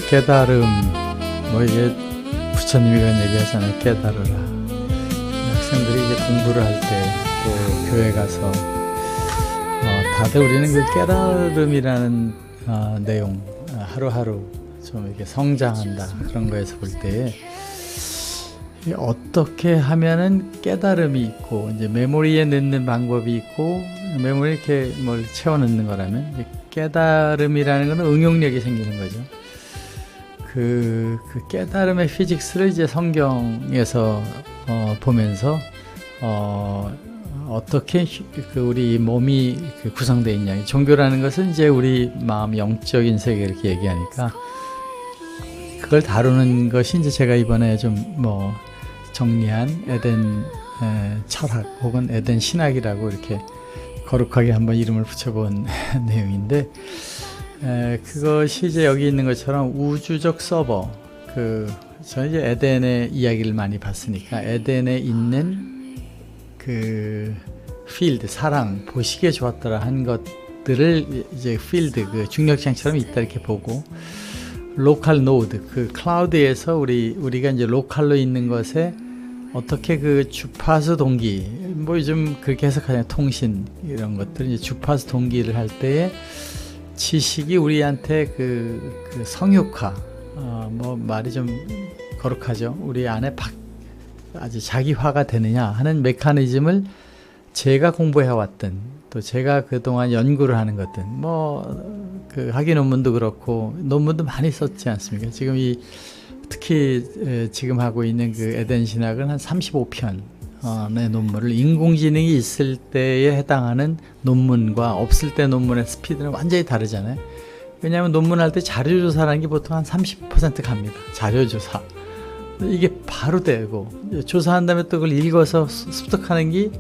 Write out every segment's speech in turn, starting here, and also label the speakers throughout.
Speaker 1: 이제 깨달음, 뭐 이게 부처님이 그런 얘기 하잖아요. 깨달으라. 학생들이 이제 공부를 할 때 또 교회 가서 다들 우리는 그 깨달음이라는 내용, 하루하루 좀 이렇게 성장한다 그런 거에서 볼 때에 어떻게 하면은 깨달음이 있고 이제 메모리에 넣는 방법이 있고 메모리에 이렇게 뭘 채워 넣는 거라면 이제 깨달음이라는 거는 응용력이 생기는 거죠. 그 깨달음의 피직스를 이제 성경에서 보면서 어떻게 그 우리 몸이 구성되어 있냐. 종교라는 것은 이제 우리 마음 영적인 세계 이렇게 얘기하니까 그걸 다루는 것이 이제 제가 이번에 좀 뭐 정리한 에덴 철학 혹은 에덴 신학이라고 이렇게 거룩하게 한번 이름을 붙여본 내용인데, 그것이 이제 여기 있는 것처럼 우주적 서버, 저는 이제 에덴의 이야기를 많이 봤으니까 에덴에 있는 그 필드, 사랑, 보시기에 좋았더라 한 것들을 이제 필드, 그 중력장처럼 있다 이렇게 보고, 로컬 노드, 그 클라우드에서 우리가 이제 로컬로 있는 것에 어떻게 그 주파수 동기, 뭐 요즘 그렇게 해석하잖아요. 통신 이런 것들, 이제 주파수 동기를 할 때에 지식이 우리한테 그 성육화, 뭐 말이 좀 거룩하죠. 우리 안에 아주 자기화가 되느냐 하는 메커니즘을 제가 공부해왔던, 또 제가 그동안 연구를 하는 것들, 그 학위 논문도 그렇고 논문도 많이 썼지 않습니까? 지금 특히 지금 하고 있는 그 에덴 신학은 한 35편의 논문을, 인공지능이 있을 때에 해당하는 논문과 없을 때 논문의 스피드는 완전히 다르잖아요. 왜냐하면 논문할 때 자료조사라는 게 보통 한 30% 갑니다. 자료조사. 이게 바로 되고, 조사한 다음에 또 그걸 읽어서 습득하는 게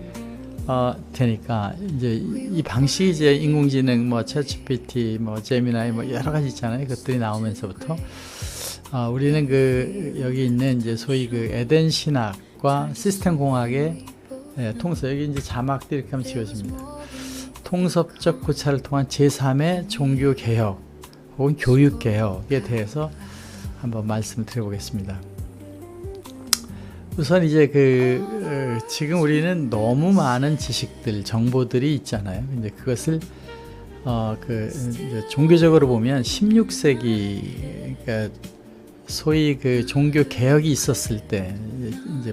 Speaker 1: 되니까, 이제 이 방식이 이제 인공지능, 챗GPT, 제미나이, 여러 가지 있잖아요. 그것들이 나오면서부터, 우리는 여기 있는 이제 소위 에덴 신학과 시스템 공학의 통섭, 여기 이제 자막도 이렇게 하면 지워집니다. 통섭적 고찰을 통한 제3의 종교 개혁 혹은 교육 개혁에 대해서 한번 말씀을 드려보겠습니다. 우선 이제 지금 우리는 너무 많은 지식들, 정보들이 있잖아요. 이제 그것을 이제 종교적으로 보면 16세기, 그러니까 소위 종교 개혁이 있었을 때 이제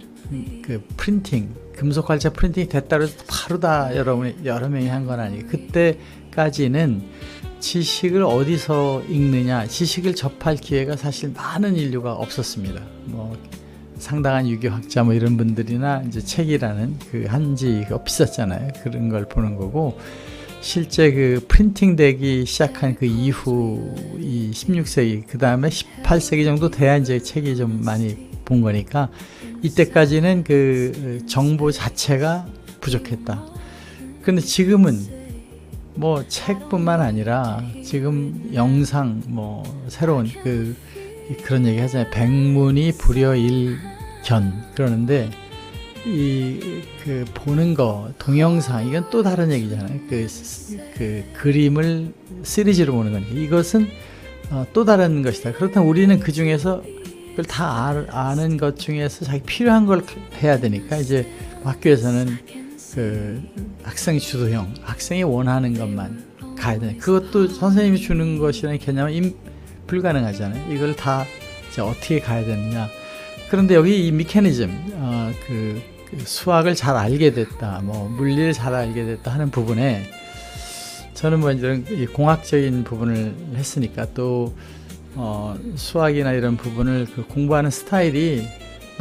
Speaker 1: 프린팅, 금속 활자 프린팅이 됐다고 해서 바로 다 여러 명이 한 건 아니에요. 그때까지는 지식을 어디서 읽느냐, 지식을 접할 기회가 사실 많은 인류가 없었습니다. 상당한 유교학자 이런 분들이나 이제 책이라는 한지가 비쌌잖아요. 그런 걸 보는 거고, 실제 프린팅 되기 시작한 이후 이 16세기, 그 다음에 18세기 정도 돼야 이제 책이 좀 많이 본 거니까, 이때까지는 정보 자체가 부족했다. 근데 지금은 책뿐만 아니라 지금 영상, 새로운 그런 얘기 하잖아요. 백문이 불여일견. 그러는데 보는 거, 동영상, 이건 또 다른 얘기잖아요. 그림을 시리즈로 보는 거니까 이것은 또 다른 것이다. 그렇다면 우리는 그 중에서 그걸 다 아는 것 중에서 자기 필요한 걸 해야 되니까, 이제 학교에서는 학생 주도형, 학생이 원하는 것만 가야 되는, 그것도 선생님이 주는 것이라는 개념은 불가능하잖아요. 이걸 다 이제 어떻게 가야 되느냐. 그런데 여기 이 메커니즘, 수학을 잘 알게 됐다, 물리를 잘 알게 됐다 하는 부분에, 저는 이런 공학적인 부분을 했으니까, 또 수학이나 이런 부분을 공부하는 스타일이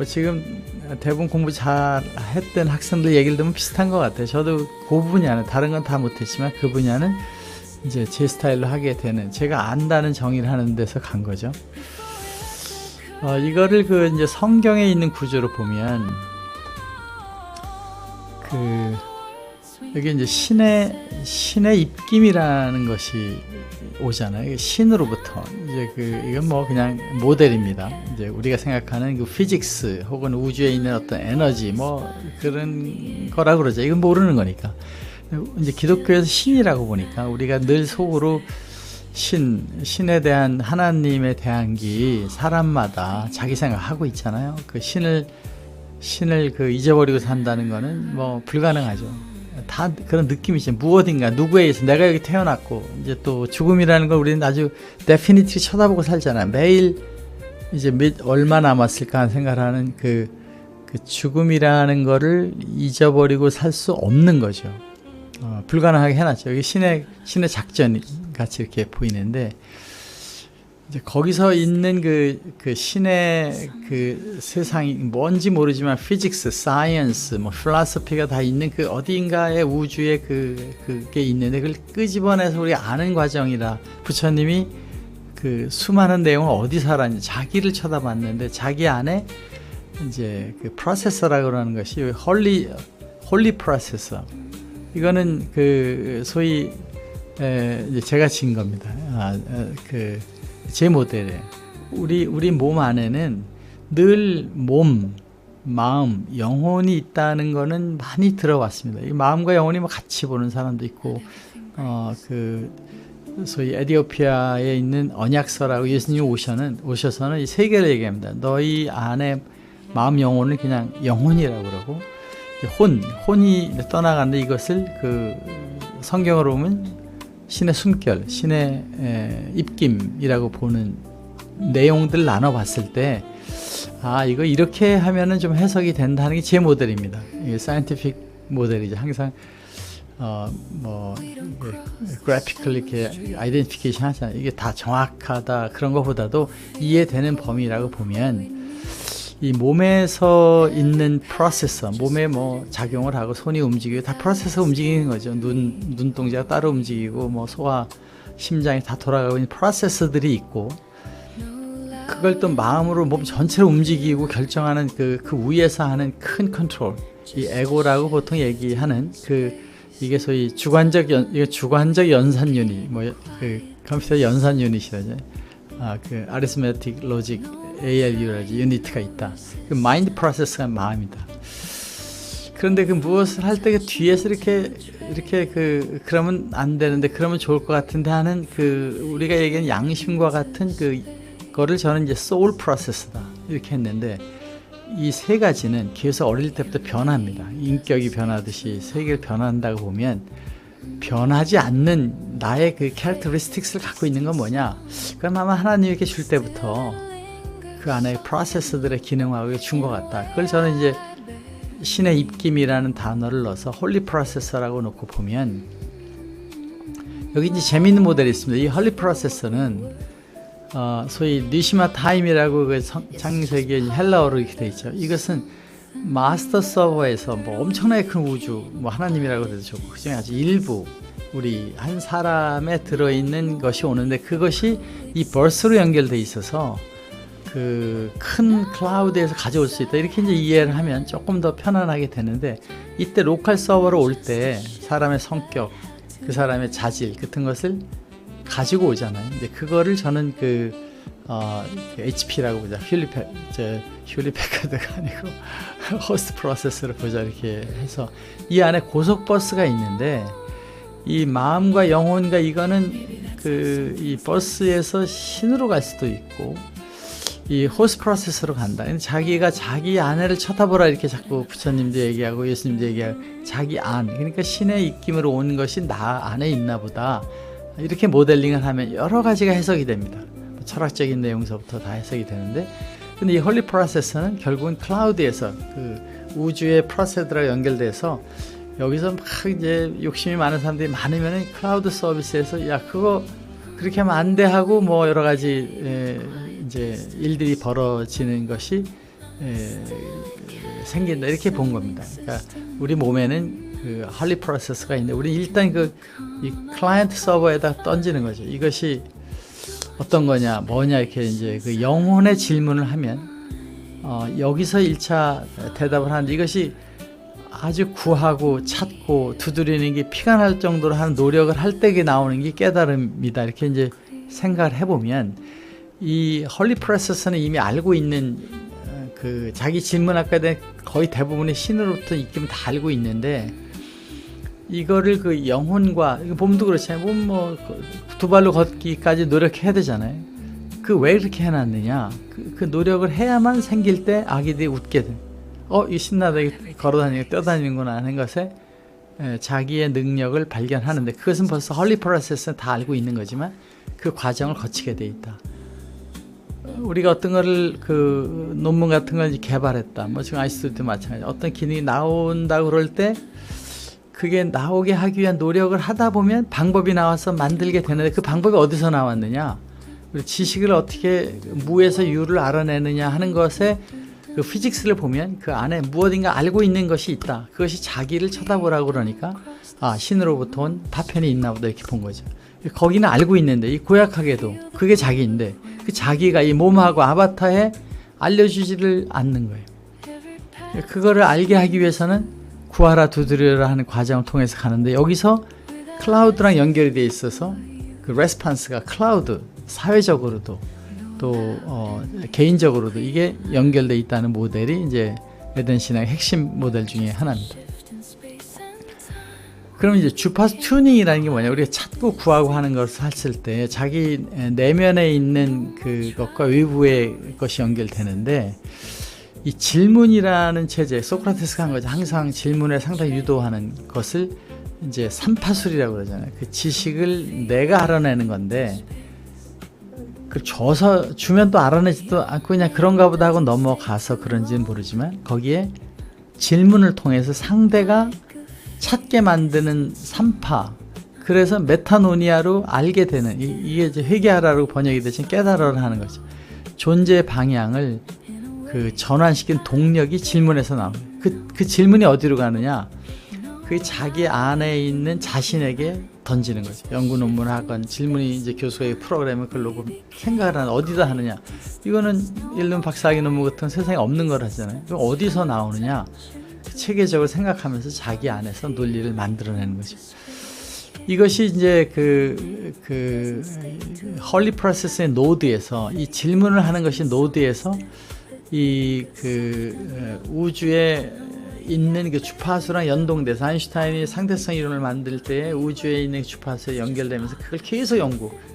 Speaker 1: 지금 대부분 공부 잘 했던 학생들 얘기를 들으면 비슷한 것 같아요. 저도 그 분야는, 다른 건 다 못했지만 그 분야는 이제 제 스타일로 하게 되는, 제가 안다는 정의를 하는 데서 간 거죠. 이거를 이제 성경에 있는 구조로 보면, 여기 이제 신의 입김이라는 것이 오잖아요. 신으로부터. 이제 이건 그냥 모델입니다. 이제 우리가 생각하는 피직스 혹은 우주에 있는 어떤 에너지, 그런 거라 그러죠. 이건 모르는 거니까. 이제 기독교에서 신이라고 보니까 우리가 늘 속으로 신에 대한 하나님에 대한 게 사람마다 자기 생각하고 있잖아요. 그 신을 그 잊어버리고 산다는 거는 뭐 불가능하죠. 다 그런 느낌이죠. 무엇인가 누구에 의해서 내가 여기 태어났고 이제 또 죽음이라는 걸 우리는 아주 데피니트리 쳐다보고 살잖아요. 매일 이제 얼마 남았을까 하는 생각을 하는 그 죽음이라는 거를 잊어버리고 살 수 없는 거죠. 불가능하게 해놨죠. 이게 신의 작전 같이 이렇게 보이는데, 이제 거기서 있는 그 신의 그 세상이 뭔지 모르지만 피직스, 사이언스, 뭐 필로소피가 다 있는 그 어딘가의 우주에 그게 있는데 그걸 끄집어내서 우리가 아는 과정이라, 부처님이 그 수많은 내용을 어디서 알았는지 자기를 쳐다봤는데 자기 안에 이제 그 프로세서라고 하는 것이 홀리 프로세서, 이거는 그 소위 이제 제가 진 겁니다. 제 모델에 우리 몸 안에는 늘 몸, 마음, 영혼이 있다는 거는 많이 들어왔습니다. 이 마음과 영혼이 뭐 같이 보는 사람도 있고, 그 소위 에티오피아에 있는 언약서라고 예수님이 오셔서는 이 세 개를 얘기합니다. 너희 안에 마음, 영혼을 그냥 영혼이라고 그러고, 혼이 떠나가는데 이것을 그 성경으로 보면 신의 숨결, 신의 입김이라고 보는 내용들 나눠봤을 때, 이거 이렇게 하면은 좀 해석이 된다는 게 제 모델입니다. 이게 사이언티픽 모델이죠. 항상 그래피컬리 이렇게 아이덴티피케이션 하잖아요. 이게 다 정확하다 그런 것보다도 이해되는 범위라고 보면, 이 몸에서 있는 프로세서, 몸에 뭐 작용을 하고 손이 움직이고 다 프로세서 움직이는 거죠. 눈동자가 따로 움직이고 뭐 소화, 심장이 다 돌아가고 있는 프로세서들이 있고, 그걸 또 마음으로 몸 전체를 움직이고 결정하는 그 위에서 하는 큰 컨트롤, 이 에고라고 보통 얘기하는 이게 소위 주관적 연산 유닛, 그 컴퓨터 연산 유닛이라죠. 그 아리스메틱 로직 ALU라지 유니트가 있다. 그 마인드 프로세스가 마음이다. 그런데 그 무엇을 할 때 뒤에서 이렇게 그러면 안 되는데 그러면 좋을 것 같은데 하는 우리가 얘기하는 양심과 같은 그거를 저는 이제 소울 프로세스다 이렇게 했는데, 이 세 가지는 계속 어릴 때부터 변합니다. 인격이 변하듯이 세계를 변한다고 보면, 변하지 않는 나의 그 캐릭터리스틱스를 갖고 있는 건 뭐냐? 그럼 아마 하나님이 이렇게 줄 때부터 그 안에 프로세스들의 기능하고 준 것 같다. 그걸 저는 이제 신의 입김이라는 단어를 넣어서 홀리 프로세서라고 놓고 보면, 여기 이제 재미있는 모델이 있습니다. 이 홀리 프로세서는 소위 니시마 타임이라고 그 창세기의 헬라어로 이렇게 되어 있죠. 이것은 마스터 서버에서 뭐 엄청나게 큰 우주, 뭐 하나님이라고 해도 좋고, 그중에 아주 일부 우리 한 사람에 들어있는 것이 오는데, 그것이 이 벌스로 연결되어 있어서 그 큰 클라우드에서 가져올 수 있다. 이렇게 이제 이해를 하면 조금 더 편안하게 되는데, 이때 로컬 서버로 올 때 사람의 성격, 그 사람의 자질 같은 것을 가지고 오잖아요. 근데 그거를 저는 HP라고 보자. 휴리패카드가 아니고 호스트 프로세스를 보자 이렇게 해서, 이 안에 고속버스가 있는데, 이 마음과 영혼과 이거는 이 버스에서 신으로 갈 수도 있고, 이 호스트 프로세스로 간다. 자기가 자기 안에를 쳐다보라 이렇게 자꾸 부처님도 얘기하고 예수님도 얘기하고, 자기 안, 그러니까 신의 입김으로 온 것이 나 안에 있나 보다 이렇게 모델링을 하면 여러 가지가 해석이 됩니다. 철학적인 내용서부터 다 해석이 되는데, 근데 이 홀리 프로세스는 결국은 클라우드에서 그 우주의 프로세스랑 연결돼서, 여기서 막 이제 욕심이 많은 사람들이 많으면 클라우드 서비스에서 그거 그렇게 하면 안 돼 하고 뭐 여러 가지 이제 일들이 벌어지는 것이 생긴다 이렇게 본 겁니다. 그러니까 우리 몸에는 그 홀리 프로세스가 있는데, 우리 일단 이 클라이언트 서버에다 던지는 거죠. 이것이 어떤 거냐, 뭐냐 이렇게 이제 그 영혼의 질문을 하면 여기서 1차 대답을 하는데, 이것이 아주 구하고 찾고 두드리는 게 피가 날 정도로 하는 노력을 할 때 나오는 게 깨달음이다 이렇게 이제 생각을 해보면, 이 홀리 프로세스는 이미 알고 있는 자기 질문 아까 거의 대부분의 신으로부터 입김을 다 알고 있는데, 이거를 그 영혼과, 몸도 그렇잖아요. 두 발로 걷기까지 노력해야 되잖아요. 그 왜 그렇게 해놨느냐? 그 노력을 해야만 생길 때 아기들이 웃게 돼. 이 신나다, 걸어다니고 뛰어다니는구나 하는 것에 자기의 능력을 발견하는데, 그것은 벌써 헐리 프로세스는 다 알고 있는 거지만 그 과정을 거치게 돼 있다. 우리가 어떤 거를 그 논문 같은 걸 개발했다. 지금 아이스도 마찬가지. 어떤 기능이 나온다고 그럴 때 그게 나오게 하기 위한 노력을 하다 보면 방법이 나와서 만들게 되는데, 그 방법이 어디서 나왔느냐? 우리 지식을 어떻게 무에서 유를 알아내느냐 하는 것에 그 피직스를 보면 그 안에 무엇인가 알고 있는 것이 있다. 그것이 자기를 쳐다보라고 그러니까 신으로부터 온 파편이 있나 보다 이렇게 본 거죠. 거기는 알고 있는데, 이 고약하게도 그게 자기인데, 그 자기가 이 몸하고 아바타에 알려주지를 않는 거예요. 그거를 알게 하기 위해서는 구하라 두드려라 하는 과정을 통해서 가는데, 여기서 클라우드랑 연결이 돼 있어서 그 레스판스가 클라우드, 사회적으로도 또 개인적으로도 이게 연결돼 있다는 모델이 이제 에덴 신앙의 핵심 모델 중에 하나입니다. 그럼 이제 주파수 튜닝이라는 게 뭐냐? 우리가 찾고 구하고 하는 것을 했을 때 자기 내면에 있는 그것과 외부의 것이 연결되는데, 이 질문이라는 체제, 소크라테스가 한 거죠. 항상 질문에 상당히 유도하는 것을 이제 삼파술이라고 그러잖아요. 그 지식을 내가 알아내는 건데, 그 줘서 주면 또 알아내지도 않고 그냥 그런가 보다 하고 넘어가서 그런지는 모르지만, 거기에 질문을 통해서 상대가 찾게 만드는 삼파, 그래서 메타노니아로 알게 되는, 이게 이제 회개하라고 번역이 되신 깨달으라 하는 거죠. 존재의 방향을 그 전환시킨 동력이 질문에서 나옵니다. 그 질문이 어디로 가느냐? 그 자기 안에 있는 자신에게 던지는 거죠. 연구 논문을 하건 질문이 이제 교수의 프로그램을 글로 생각을 하는, 어디다 하느냐? 이거는 예를 들면 박사학위 논문 같은 세상에 없는 걸 하잖아요. 그럼 어디서 나오느냐? 체계적으로 생각하면서 자기 안에서 논리를 만들어내는 거죠. 이것이 이제 그 헐리 프로세스의 노드에서, 이 질문을 하는 것이 노드에서 이 우주에 있는 그 주파수랑 연동돼서, 아인슈타인이 상대성 이론을 만들 때 우주에 있는 주파수에 연결되면서 그걸 계속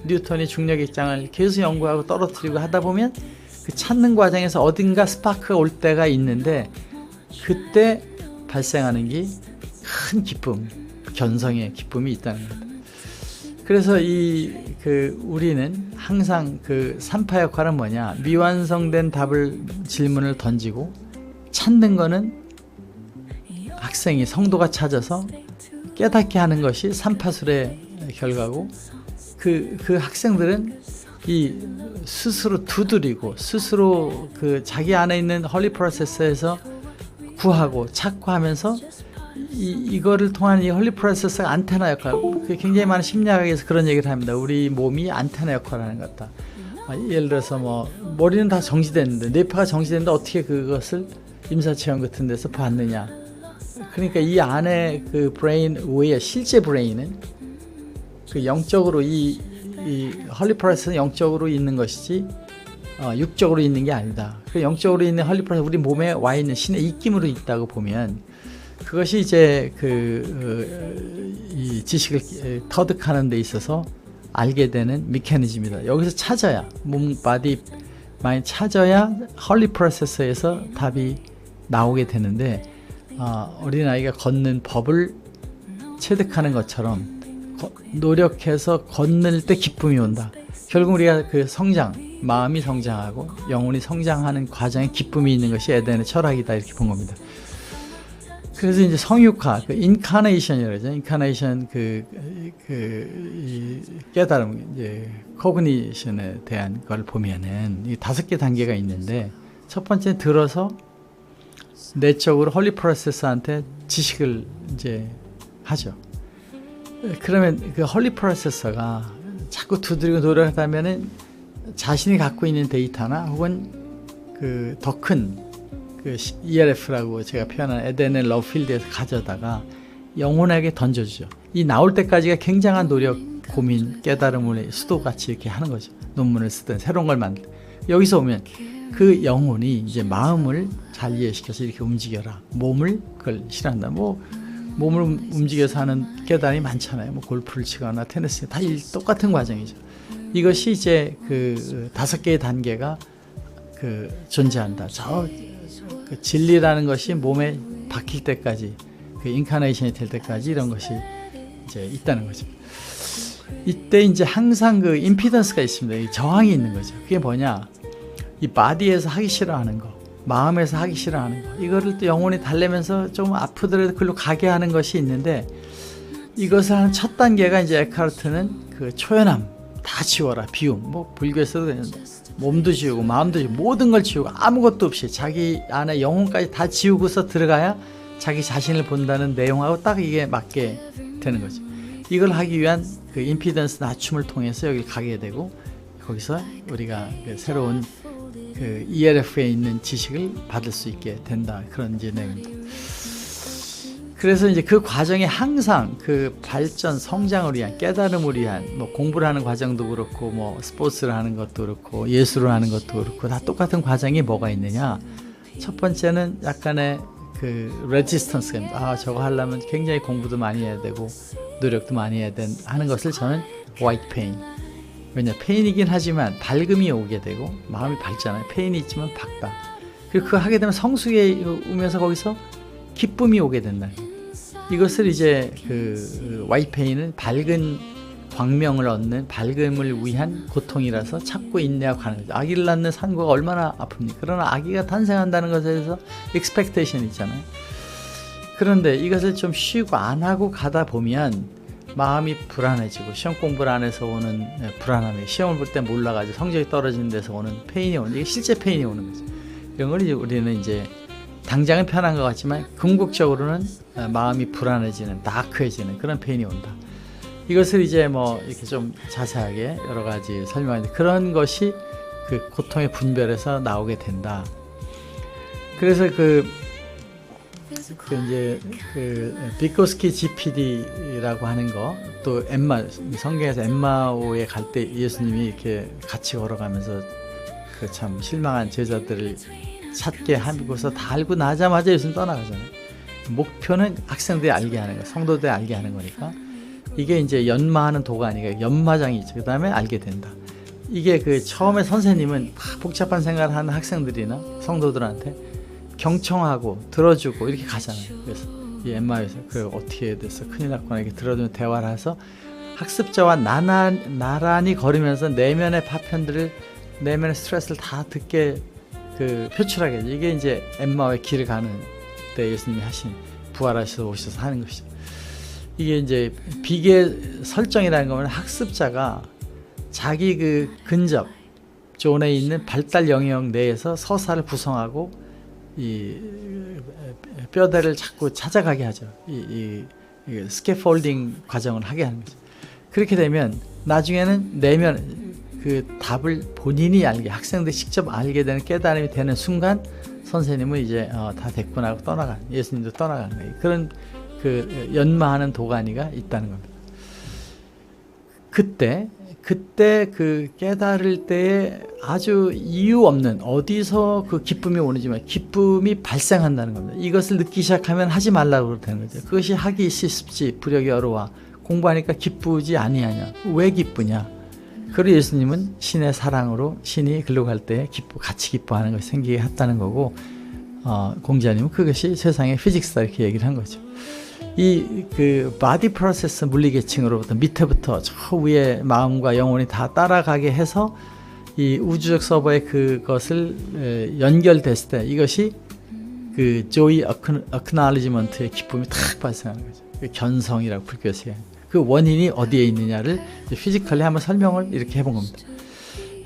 Speaker 1: 뉴턴이 중력의 입장을 계속 연구하고 떨어뜨리고 하다 보면 그 찾는 과정에서 어딘가 스파크가 올 때가 있는데, 그때 발생하는 게 큰 기쁨, 견성의 기쁨이 있다는 겁니다. 그래서 우리는 항상 그 삼파 역할은 뭐냐? 미완성된 질문을 던지고, 찾는 거는 학생이, 성도가 찾아서 깨닫게 하는 것이 삼파술의 결과고, 그 학생들은 이 스스로 두드리고, 스스로 그 자기 안에 있는 헐리 프로세스에서 구하고 찾고 하면서, 이거를 통한 이 헐리 프로세스가 안테나 역할, 굉장히 많은 심리학에서 그런 얘기를 합니다. 우리 몸이 안테나 역할을 하는 것 같다. 예를 들어서 머리는 다 정지됐는데, 뇌파가 정지됐는데 어떻게 그것을 임사체험 같은 데서 봤느냐? 그러니까 이 안에 그 브레인 외에 실제 브레인은 그 영적으로 이 헐리 프로세스는 영적으로 있는 것이지 육적으로 있는 게 아니다. 그 영적으로 있는 헐리 프로세스, 우리 몸에 와 있는 신의 입김으로 있다고 보면, 그것이 이제 이 지식을 터득하는 데 있어서 알게 되는 메커니즘이다. 여기서 찾아야, 몸, 바디, 마인드 찾아야 헐리 프로세스에서 답이 나오게 되는데, 어린아이가 걷는 법을 체득하는 것처럼 노력해서 걷는 때 기쁨이 온다. 결국 우리가 그 성장, 마음이 성장하고 영혼이 성장하는 과정에 기쁨이 있는 것이 에덴의 철학이다, 이렇게 본 겁니다. 그래서 이제 성육화, 인카네이션이라고 하죠. 인카네이션, 이 깨달음, 이제 코그니션에 대한 걸 보면은 이 5개 단계가 있는데, 첫 번째는 들어서 내적으로 헐리 프로세스한테 지식을 이제 하죠. 그러면 그 헐리 프로세서가 자꾸 두드리고 노력하다면은 자신이 갖고 있는 데이터나 혹은 그 더 큰 ERF라고 제가 표현한 에덴의 러필드에서 가져다가 영혼에게 던져주죠. 이 나올 때까지가 굉장한 노력, 고민, 깨달음을 수도같이 이렇게 하는 거죠. 논문을 쓰든 새로운 걸 만들. 여기서 오면 그 영혼이 이제 마음을 잘 이해시켜서 이렇게 움직여라. 몸을 그걸 실한다. 몸을 움직여서 하는 깨달음이 많잖아요. 뭐 골프를 치거나 테니스, 다 똑같은 과정이죠. 이것이 이제 그 5개의 단계가 그 존재한다. 그 진리라는 것이 몸에 박힐 때까지, 그 인카네이션이 될 때까지 이런 것이 이제 있다는 거죠. 이때 이제 항상 그 임피던스가 있습니다. 이 저항이 있는 거죠. 그게 뭐냐? 이 바디에서 하기 싫어하는 거, 마음에서 하기 싫어하는 거, 이거를 또 영혼이 달래면서 좀 아프더라도 글로 가게 하는 것이 있는데, 이것을 하는 첫 단계가 이제 에카르트는 그 초연함, 다 지워라, 비움. 뭐 불교에서도 되는데 몸도 지우고 마음도 지우고 모든 걸 지우고 아무것도 없이 자기 안에 영혼까지 다 지우고서 들어가야 자기 자신을 본다는 내용하고 딱 이게 맞게 되는 거죠. 이걸 하기 위한 그 임피던스 낮춤을 통해서 여기를 가게 되고, 거기서 우리가 그 새로운 그 ELF에 있는 지식을 받을 수 있게 된다. 그런 이제 내용입니다. 그래서 이제 그 과정에 항상 그 발전, 성장을 위한, 깨달음을 위한, 뭐 공부를 하는 과정도 그렇고, 뭐 스포츠를 하는 것도 그렇고, 예술을 하는 것도 그렇고, 다 똑같은 과정이 뭐가 있느냐. 첫 번째는 약간의 그 레지스턴스가 있습니다. 아, 저거 하려면 굉장히 공부도 많이 해야 되고, 노력도 많이 해야 하는 것을 저는 화이트 페인. 왜냐, 페인이긴 하지만 밝음이 오게 되고, 마음이 밝잖아요. 페인이 있지만 밝다. 그리고 그거 하게 되면 성숙에 오면서 거기서 기쁨이 오게 된다. 이것을 이제 그 화이트 페인은 밝은 광명을 얻는, 밝음을 위한 고통이라서 찾고 인내하고 가는 거죠. 아기를 낳는 산고가 얼마나 아픕니까? 그러나 아기가 탄생한다는 것에 대해서 expectation 있잖아요. 그런데 이것을 좀 쉬고 안 하고 가다 보면 마음이 불안해지고, 시험 공부를 안 해서 오는 불안함이, 시험을 볼 때 몰라가지고 성적이 떨어지는 데서 오는 페인이 오는, 이게 실제 페인이 오는 거죠. 이런 걸 이제 우리는 이제 당장은 편한 것 같지만 궁극적으로는 마음이 불안해지는, 다크해지는 그런 페인이 온다. 이것을 이제 뭐 이렇게 좀 자세하게 여러 가지 설명하는데, 그런 것이 그 고통의 분별에서 나오게 된다. 그래서 이제 그 비코스키 GPD라고 하는 거, 또 엠마, 성경에서 엠마오에 갈 때 예수님이 이렇게 같이 걸어가면서 그 참 실망한 제자들을 찾게 하고서 다 알고 나자마자 예수님 떠나가잖아요. 목표는 학생들이 알게 하는 거, 성도들이 알게 하는 거니까. 이게 이제 연마하는 도가니가 연마장이 있죠. 그 다음에 알게 된다. 이게 그 처음에 선생님은 복잡한 생각을 하는 학생들이나 성도들한테 경청하고 들어주고 이렇게 가잖아요. 그래서 이 엠마에서 그 어떻게 됐어, 큰일 났구나, 이렇게 들어주는 대화를 해서 학습자와 나란히 걸으면서 내면의 파편들을, 내면의 스트레스를 다 듣게 그 표출하게 되죠. 이게 이제 엠마오의 길을 가는 때 예수님이 하신, 부활하셔서 오셔서 하는 것이죠. 이게 이제 비계 설정이라는 거는 학습자가 자기 그 근접 존에 있는 발달 영역 내에서 서사를 구성하고 이 뼈대를 자꾸 찾아가게 하죠. 이 스캐폴딩 과정을 하게 하는 거죠. 그렇게 되면 나중에는 내면 그 답을 본인이 알게, 학생들이 직접 알게 되는 깨달음이 되는 순간 선생님은 이제 다 됐구나 하고 떠나가는, 예수님도 떠나가는 거예요. 그런 그 연마하는 도가니가 있다는 겁니다. 그때 그 깨달을 때에 아주 이유 없는, 어디서 그 기쁨이 오는지만 기쁨이 발생한다는 겁니다. 이것을 듣기 시작하면 하지 말라고 되는 거죠. 그것이 하기 쉽지 부력이 어려워. 공부하니까 기쁘지 아니하냐. 왜 기쁘냐? 그리고 예수님은 신의 사랑으로 신이 글로 갈 때 같이 기뻐하는 것이 생기게 했다는 거고, 공자님은 그것이 세상의 피직스다 이렇게 얘기를 한 거죠. 이 그 바디 프로세스 물리계층으로부터 밑에부터 저 위에 마음과 영혼이 다 따라가게 해서 이 우주적 서버에 그것을 연결됐을 때 이것이 그 조이 어크나리지먼트의 기쁨이 탁 발생하는 거죠. 그 견성이라고 불교에서 그 원인이 어디에 있느냐를 피지컬리 한번 설명을 이렇게 해본 겁니다.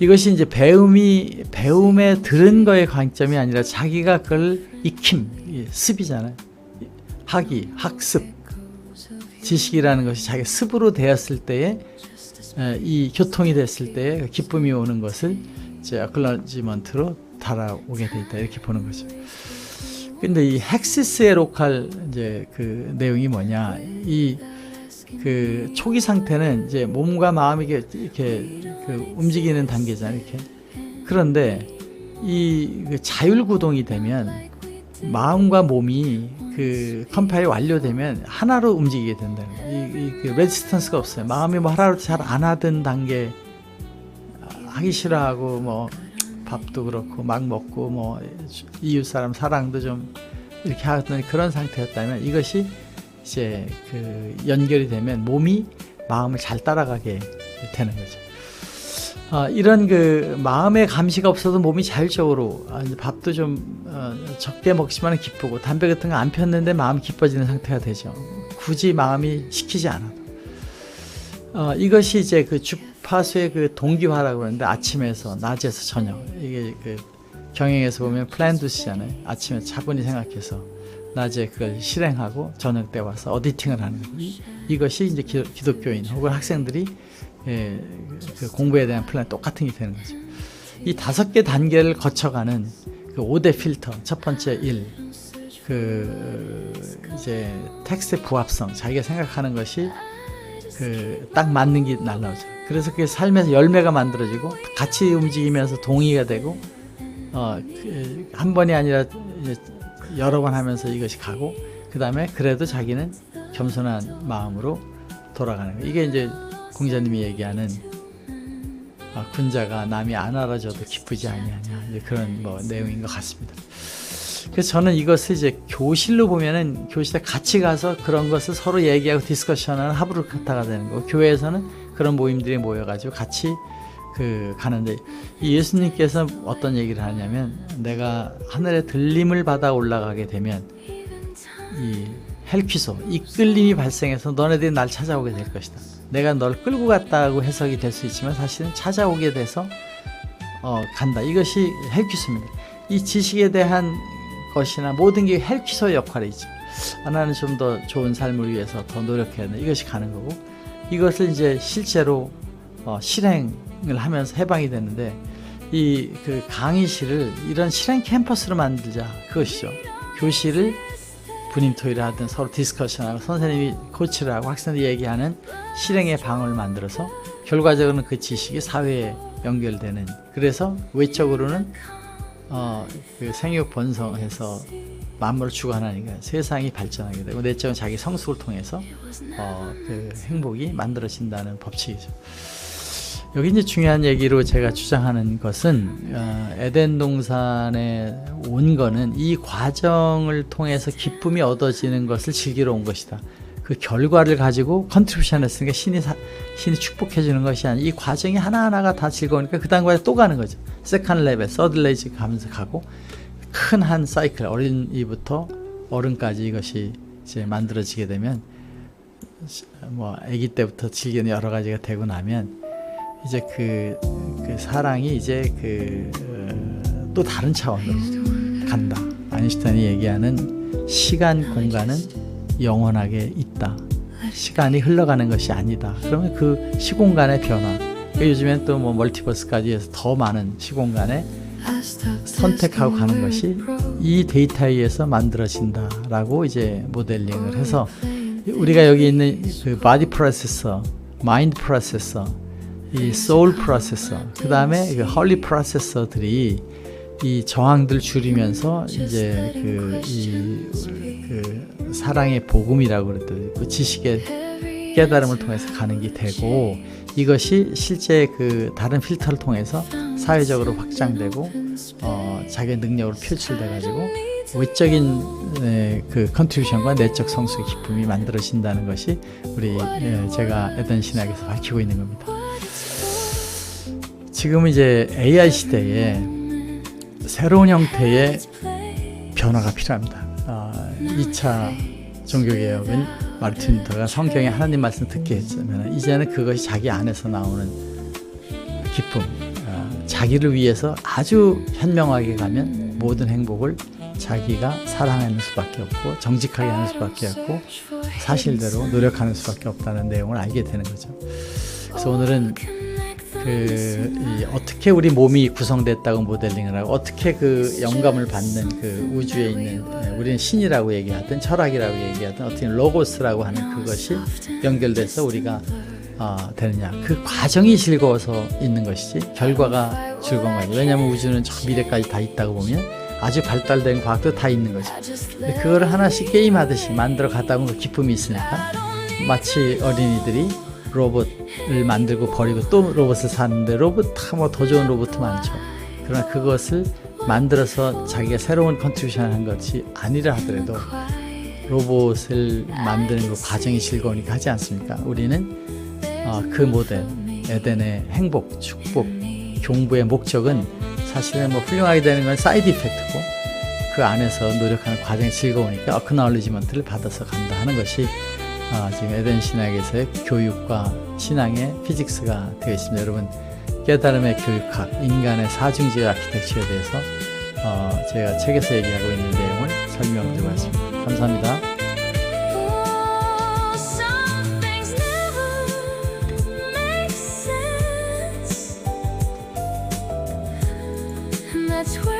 Speaker 1: 이것이 이제 배움에 들은 거의 관점이 아니라 자기가 그걸 익힘, 습이잖아요. 학습, 지식이라는 것이 자기 습으로 되었을 때에, 이 교통이 됐을 때에 기쁨이 오는 것을 이제 어클라지먼트로 달아오게 돼 있다 이렇게 보는 거죠. 근데 이 헥시스의 로컬 이제 그 내용이 뭐냐? 이 그 초기 상태는 이제 몸과 마음이 이렇게 그 움직이는 단계잖아요. 이렇게. 그런데 이 그 자율구동이 되면 마음과 몸이 그 컴파일이 완료되면 하나로 움직이게 된다는 거예요. 그 레지스턴스가 없어요. 마음이 뭐 하나로 잘 안 하던 단계, 하기 싫어하고 뭐 밥도 그렇고 막 먹고 뭐 이웃 사람 사랑도 좀 이렇게 하던 그런 상태였다면, 이것이 이제 그 연결이 되면 몸이 마음을 잘 따라가게 되는 거죠. 이런 그 마음의 감시가 없어도 몸이 자율적으로 밥도 좀 적게 먹지만 기쁘고, 담배 같은 거 안 폈는데 마음이 기뻐지는 상태가 되죠. 굳이 마음이 시키지 않아도. 이것이 이제 그 주파수의 그 동기화라고 하는데, 아침에서 낮에서 저녁, 이게 그 경영에서 보면 플랜두시잖아요. 아침에 차분히 생각해서 낮에 그걸 실행하고 저녁 때 와서 어디팅을 하는 거예요. 이것이 이제 기독교인 혹은 학생들이 그 공부에 대한 플랜 똑같은 게 되는 거죠. 이 5개 단계를 거쳐가는 그 5대 필터. 첫 번째 1, 이제 텍스트의 부합성, 자기가 생각하는 것이 딱 맞는 게 날라오죠. 그래서 그게 삶에서 열매가 만들어지고 같이 움직이면서 동의가 되고, 한 번이 아니라 여러 번 하면서 이것이 가고, 그 다음에 그래도 자기는 겸손한 마음으로 돌아가는 거예요. 이게 이제 공자님이 얘기하는 군자가 남이 안 알아줘도 기쁘지 아니하냐, 이제 그런 뭐 내용인 것 같습니다. 그래서 저는 이것을 이제 교실로 보면은, 교실에 같이 가서 그런 것을 서로 얘기하고 디스커션하는 하브루카타가 되는 거고, 교회에서는 그런 모임들이 모여가지고 같이 가는데, 이 예수님께서 어떤 얘기를 하냐면, 내가 하늘에 들림을 받아 올라가게 되면 이 헬퀴소, 이끌림이 발생해서 너네들이 날 찾아오게 될 것이다. 내가 널 끌고 갔다고 해석이 될 수 있지만 사실은 찾아오게 돼서 간다. 이것이 헬퀴소입니다. 이 지식에 대한 것이나 모든 게 헬퀴소의 역할이 있죠. 나는 좀 더 좋은 삶을 위해서 더 노력해야 돼. 이것이 가는 거고, 이것을 이제 실제로 실행을 하면서 해방이 되는데, 그 강의실을 이런 실행 캠퍼스로 만들자, 그것이죠. 교실을 분임토의를 하든 서로 디스커션하고 선생님이 코치를 하고 학생들이 얘기하는 실행의 방을 만들어서 결과적으로는 그 지식이 사회에 연결되는, 그래서 외적으로는 그 생육 번성해서 만물을 주관하니까 세상이 발전하게 되고, 내적은 자기 성숙을 통해서 그 행복이 만들어진다는 법칙이죠. 여기 이제 중요한 얘기로 제가 주장하는 것은, 에덴 동산에 온 거는 이 과정을 통해서 기쁨이 얻어지는 것을 즐기러 온 것이다. 그 결과를 가지고 컨트리뷰션 했으니까 신이 축복해 주는 것이 아니라, 이 과정이 하나하나가 다 즐거우니까 그 다음 과정에 또 가는 거죠. 세컨드 레벨, 서드 레이지 가면서 가고, 큰 한 사이클, 어린이부터 어른까지 이것이 이제 만들어지게 되면, 뭐 아기 때부터 즐기는 여러 가지가 되고 나면, 이제 그 사랑이 이제 또 다른 차원으로 간다. 아인슈타인이 얘기하는 시간, 공간은 영원하게 있다. 시간이 흘러가는 것이 아니다. 그러면 그 시공간의 변화, 요즘엔 또 뭐 멀티버스까지 해서 더 많은 시공간에 선택하고 가는 것이 이 데이터에 의해서 만들어진다라고 이제 모델링을 해서, 우리가 여기 있는 그 바디 프로세서, 마인드 프로세서, 이 소울 프로세서, 그 다음에 그 헐리 프로세서들이 이 저항들 줄이면서 이제 그 사랑의 복음이라고 그랬더니 그 지식의 깨달음을 통해서 가는 게 되고, 이것이 실제 그 다른 필터를 통해서 사회적으로 확장되고 자기의 능력으로 표출돼 가지고 외적인 그 컨트리뷰션과 내적 성숙의 기쁨이 만들어진다는 것이 제가 에덴 신학에서 밝히고 있는 겁니다. 지금 이제 AI 시대에 새로운 형태의 변화가 필요합니다. 2차 종교개혁은 마르틴 루터가 성경에 하나님 말씀 듣게 했지만, 이제는 그것이 자기 안에서 나오는 기쁨, 자기를 위해서 아주 현명하게 가면 모든 행복을 자기가 사랑하는 수밖에 없고, 정직하게 하는 수밖에 없고, 사실대로 노력하는 수밖에 없다는 내용을 알게 되는 거죠. 그래서 오늘은 어떻게 우리 몸이 구성됐다고 모델링을 하고, 어떻게 그 영감을 받는 그 우주에 있는, 우리는 신이라고 얘기하든 철학이라고 얘기하든 어떻게 로고스라고 하는 그것이 연결돼서 우리가 되느냐, 그 과정이 즐거워서 있는 것이지 결과가 즐거운 거예요. 왜냐하면 우주는 저 미래까지 다 있다고 보면 아주 발달된 과학도 다 있는 거죠. 근데 그걸 하나씩 게임하듯이 만들어 가다 보면 그 기쁨이 있으니까 마치 어린이들이 로봇을 만들고 버리고 또 로봇을 사는데 로봇 뭐 더 좋은 로봇 많죠. 그러나 그것을 만들어서 자기가 새로운 컨트리뷰션을 한 것이 아니라 하더라도 로봇을 만드는 그 과정이 즐거우니까 하지 않습니까? 우리는 그 모델 에덴의 행복, 축복, 경부의 목적은 사실은 뭐 훌륭하게 되는 건 사이드 이펙트고 그 안에서 노력하는 과정이 즐거우니까 어크나울리지먼트를 받아서 간다 하는 것이 지금 에덴 신학에서의 교육과 신앙의 피직스가 되어 있습니다. 여러분, 깨달음의 교육학, 인간의 사중지의 아키텍처에 대해서 제가 책에서 얘기하고 있는 내용을 설명드리고 왔습니다. 감사합니다.
Speaker 2: That's where